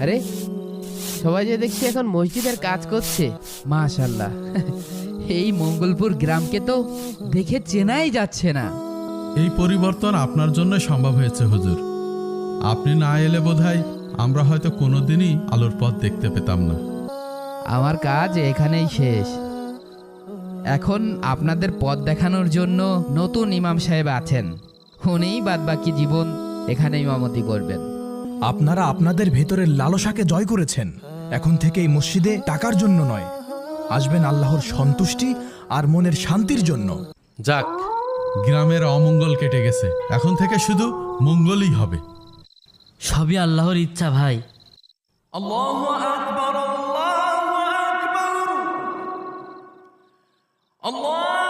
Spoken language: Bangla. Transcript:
আরে সবাই যে দেখছি এখন মসজিদের কাজ করছে। মাশাআল্লাহ, এই মঙ্গলপুর গ্রামকে তো দেখে চেনাই যাচ্ছে না। এই পরিবর্তন আপনার জন্য সম্ভব হয়েছে হুজুর। আপনি না এলে বোধহয় আমরা হয়তো কোনোদিনই আলোর পথ দেখতে পেতাম না। আমার কাজ এখানেই শেষ। এখন আপনাদের পথ দেখানোর জন্য নতুন ইমাম সাহেব আছেন, উনিই বাদবাকি জীবন এখানে ইমামতি করবেন। আপনারা আপনাদের ভেতরের লালসাকে জয় করেছেন। এখন থেকে এই মসজিদে টাকার জন্য নয়, আসবেন আল্লাহর সন্তুষ্টি আর মনের শান্তির জন্য। যাক, গ্রামের অমঙ্গল কেটে গেছে, এখন থেকে শুধু মঙ্গলই হবে। সবই আল্লাহর ইচ্ছা ভাই। আল্লাহু আকবার, আল্লাহু আকবার, আল্লাহ